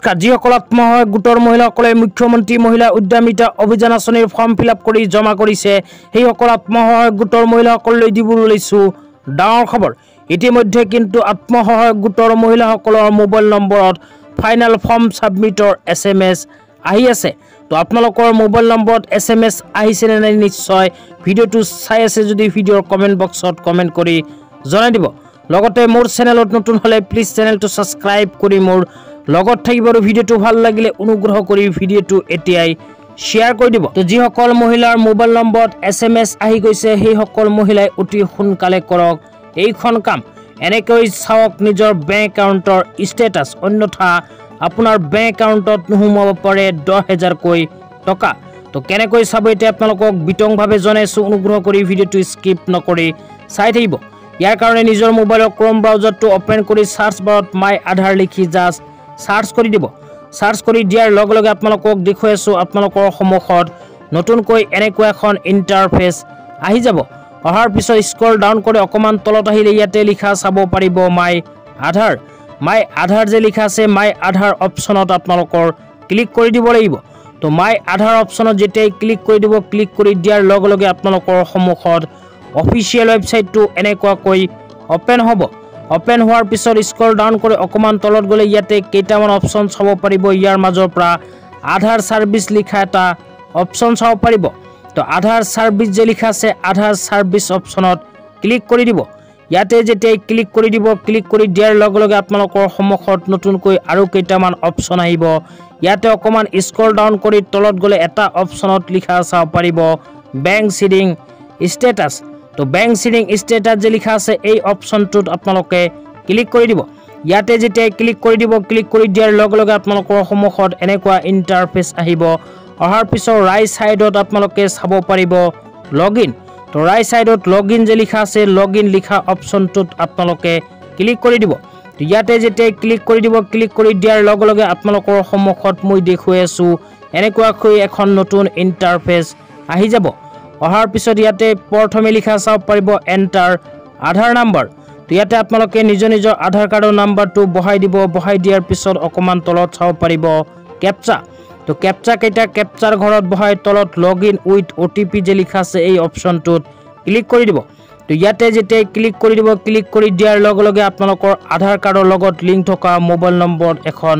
নমস্কাৰ যিসকল আত্মসহায়ক গোটৰ মহিলাসকলে মুখ্যমন্ত্ৰী মহিলা উদ্যমিতা অভিযান আঁচনিৰ ফৰ্ম ফিলআপ কৰি জমা কৰিছে সেইসকল আত্মসহায়ক গোটৰ মহিলাসকললৈ দিবলৈ লৈছো ডাঙৰ খবৰ। ইতিমধ্যে কিন্তু আত্মসহায়ক গোটৰ মহিলাসকলৰ মোবাইল নম্বৰত ফাইনেল ফৰ্ম সাবমিটৰ SMS আহি আছে। তো আপোনালোকৰ মোবাইল নম্বৰত SMS আহিছে নে নাই নিশ্চয় ভিডিওটো চাই আছে যদি ভিডিওৰ কমেন্ট বক্সত কমেন্ট কৰি জনাই দিব। লগতে মোৰ চেনেলত নতুন হলে প্লিজ চেনেলটো সাবস্ক্ৰাইব কৰি মোৰ লগত থাকিব আৰু ভিডিওটো ভাল লাগিলে অনুগ্ৰহ কৰি ভিডিওটো এতিয়াই শেয়াৰ কৰি দিব। তো যিসকল মহিলাৰ মোবাইল নম্বৰত SMS আহি গৈছে সেই সকল মহিলাই অতি সোনকালে কৰক এইখন কাম। এনেকৈ চাওক নিজৰ বেংক একাউণ্টৰ ষ্টেটাছ, অন্যথা আপোনাৰ বেংক একাউণ্টত নোসোমাব পাৰে 10,000 কৈ টকা। তো কেনেকৈ চাব এতিয়া আপোনালোকক বিতংভাৱে জনাইছো, অনুগ্ৰহ কৰি ভিডিওটো স্কিপ নকৰি চাই থাকিব। ইয়াৰ কাৰণে নিজৰ মোবাইলৰ ক্ৰম ব্ৰাউজাৰটো ওপেন কৰি সাৰ্চ বাৰত মাই আধাৰ লিখি জাষ্ট সাৰ্চ কৰি দিব। সাৰ্চ কৰি দিয়াৰ লগে লগে আপোনালোকক দেখুৱাই আছো আপোনালোকৰ সন্মুখত নতুনকৈ এনেকুৱা এখন ইণ্টাৰফেচ আহি যাব। অহাৰ পিছত স্ক্ৰল ডাউন কৰি অকমান তলত আহিলে ইয়াতে লিখা চাব পাৰিব মাই আধাৰ। মাই আধাৰ যে লিখা আছে মাই আধাৰ অপশ্যনত আপোনালোকৰ ক্লিক কৰি দিব লাগিব। তো মাই আধাৰ অপশ্যনত যেতিয়াই ক্লিক কৰি দিব, ক্লিক কৰি দিয়াৰ লগে লগে আপোনালোকৰ সন্মুখত অফিচিয়েল ৱেবছাইটটো এনেকুৱাকৈ ওপেন হ'ব। ওপেন হোৱাৰ পিছত স্ক্ৰল ডাউন কৰি অকমান তলত গ'লে ইয়াতে কেইটামান অপশ্যন চাব পাৰিব। ইয়াৰ মাজৰ পৰা আধাৰ সাৰ্ভিস লিখা এটা অপশ্যন চাব পাৰিব। তো আধাৰ সাৰ্ভিস যে লিখা আছে আধাৰ সাৰ্ভিস অপশ্যনত ক্লিক কৰি দিব। ইয়াতে যেতিয়াই ক্লিক কৰি দিব, ক্লিক কৰি দিয়াৰ লগে লগে আপোনালোকৰ সন্মুখত নতুনকৈ আৰু কেইটামান অপশ্যন আহিব। ইয়াতে অকমান স্ক্ৰল ডাউন কৰি তলত গ'লে এটা অপশ্যনত লিখা চাব পাৰিব বেংক সিডিং ষ্টেটাছ। তো বেংক সিডিং ষ্টেটাছ যে লিখা আছে এই অপশ্যনটোত আপোনালোকে ক্লিক কৰি দিব। ইয়াতে যেতিয়াই ক্লিক কৰি দিব, ক্লিক কৰি দিয়াৰ লগে লগে আপোনালোকৰ সন্মুখত এনেকুৱা ইণ্টাৰফেচ আহিব। অহাৰ পিছত ৰাইট সাইডত আপোনালোকে চাব পাৰিব লগইন। তো ৰাইট সাইডত লগইন যে লিখা আছে লগইন লিখা অপশ্যনটোত আপোনালোকে ক্লিক কৰি দিব। তো ইয়াতে যেতিয়াই ক্লিক কৰি দিব, ক্লিক কৰি দিয়াৰ লগে লগে আপোনালোকৰ সন্মুখত মই দেখুৱাই আছো এনেকুৱাকৈ এখন নতুন ইণ্টাৰফেচ আহি যাব। অহাৰ পিছত ইয়াতে প্ৰথমে লিখা চাব পাৰিব এণ্টাৰ আধাৰ নাম্বাৰ। তো ইয়াতে আপোনালোকে নিজৰ আধাৰ কাৰ্ডৰ নাম্বাৰটো বহাই দিব। বহাই দিয়াৰ পিছত অকমান তলত চাব পাৰিব কেপচা। তো কেপচা কেইটা কেপচাৰ ঘৰত বহাই তলত লগইন উইথ OTP যে লিখা আছে এই অপশ্যনটোত ক্লিক কৰি দিব। তো ইয়াতে যেতিয়াই ক্লিক কৰি দিব, ক্লিক কৰি দিয়াৰ লগে লগে আপোনালোকৰ আধাৰ কাৰ্ডৰ লগত লিংক থকা মোবাইল নম্বৰত এখন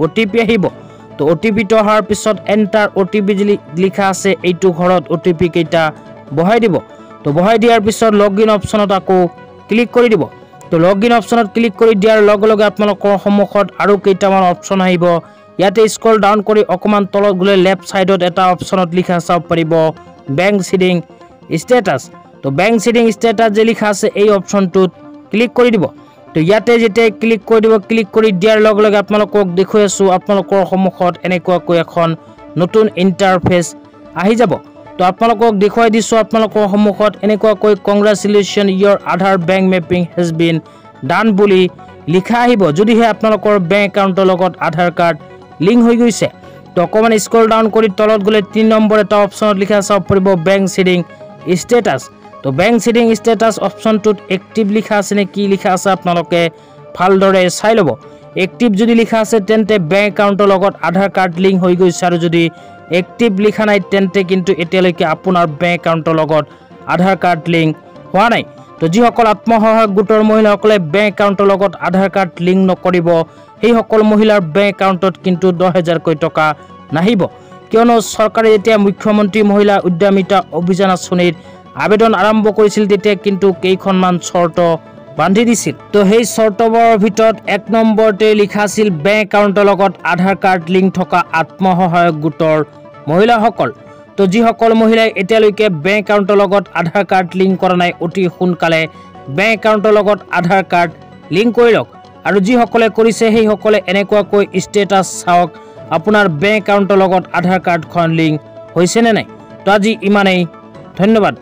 OTP আহিব। তো OTPটো অহাৰ পিছত এণ্টাৰ OTP যে লিখা আছে এইটো ঘৰত OTP কেইটা বহাই দিব। তো বহাই দিয়াৰ পিছত লগইন অপশ্যনত আকৌ ক্লিক কৰি দিব। তো লগইন অপশ্যনত ক্লিক কৰি দিয়াৰ লগে লগে আপোনালোকৰ সন্মুখত আৰু কেইটামান অপশ্যন আহিব। ইয়াতে স্ক্ৰল ডাউন কৰি অকমান তলত গ'লে লেফ্ট সাইডত এটা অপশ্যনত লিখা চাব পাৰিব বেংক সিডিং ষ্টেটাছ। তো বেংক সিডিং ষ্টেটাছ যে লিখা আছে এই অপশ্যনটোত ক্লিক কৰি দিব। তো ইয়াতে যেতিয়াই ক্লিক কৰি দিব, ক্লিক কৰি দিয়াৰ লগে লগে আপোনালোকক দেখুৱাই আছো আপোনালোকৰ সন্মুখত এনেকুৱাকৈ এখন নতুন ইণ্টাৰফেচ আহি যাব। তো আপোনালোকক দেখুৱাই দিছো আপোনালোকৰ সন্মুখত এনেকুৱাকৈ congratulations your Aadhaar bank mapping has been done বুলি লিখা আহিব। যদিহে আপোনালোকৰ বেংক একাউণ্টৰ লগত আধাৰ কাৰ্ড লিংক হৈ গৈছে। তো অকমান স্ক্ৰল ডাউন কৰি তলত গ'লে 3 নম্বৰ এটা অপশ্যনত লিখা চাব পাৰিব বেংক সিডিং ষ্টেটাছ। তো বেংক সিডিং ষ্টেটাছ অপশ্যনটোত এক্টিভ লিখা আছে নে কি লিখা আছে আপোনালোকে ভালদৰে চাই ল'ব। এক্টিভ যদি লিখা আছে তেন্তে বেংক একাউণ্টৰ লগত আধাৰ কাৰ্ড লিংক হৈ গৈছে, আৰু যদি এক্টিভ লিখা নাই তেন্তে কিন্তু এতিয়ালৈকে আপোনাৰ বেংক একাউণ্টৰ লগত আধাৰ কাৰ্ড লিংক হোৱা নাই। তো যিসকল আত্মসহায়ক গোটৰ মহিলাসকলে বেংক একাউণ্টৰ লগত আধাৰ কাৰ্ড লিংক নকৰিব সেইসকল মহিলাৰ বেংক একাউণ্টত কিন্তু 10,000 কৈ টকা নাহিব, কিয়নো চৰকাৰে যেতিয়া মুখ্যমন্ত্ৰী মহিলা উদ্যমিতা অভিযান আঁচনিৰ আবেদন আৰম্ভ কৰিছিল তেতিয়া কিন্তু কেইখনমান চৰ্ত বান্ধি দিছিল। তো সেই চৰ্তবোৰৰ ভিতৰত 1 নম্বৰতে লিখা আছিল বেংক একাউণ্টৰ লগত আধাৰ কাৰ্ড লিংক থকা আত্মসহায়ক গোটৰ মহিলাসকল। তো যিসকল মহিলাই এতিয়ালৈকে বেংক একাউণ্টৰ লগত আধাৰ কাৰ্ড লিংক কৰা নাই অতি সোনকালে বেংক একাউণ্টৰ লগত আধাৰ কাৰ্ড লিংক কৰি লওক। আৰু যিসকলে কৰিছে সেইসকলে এনেকুৱাকৈ ষ্টেটাছ চাওক আপোনাৰ বেংক একাউণ্টৰ লগত আধাৰ কাৰ্ডখন লিংক হৈছে নে নাই। তো আজি ইমানেই, ধন্যবাদ।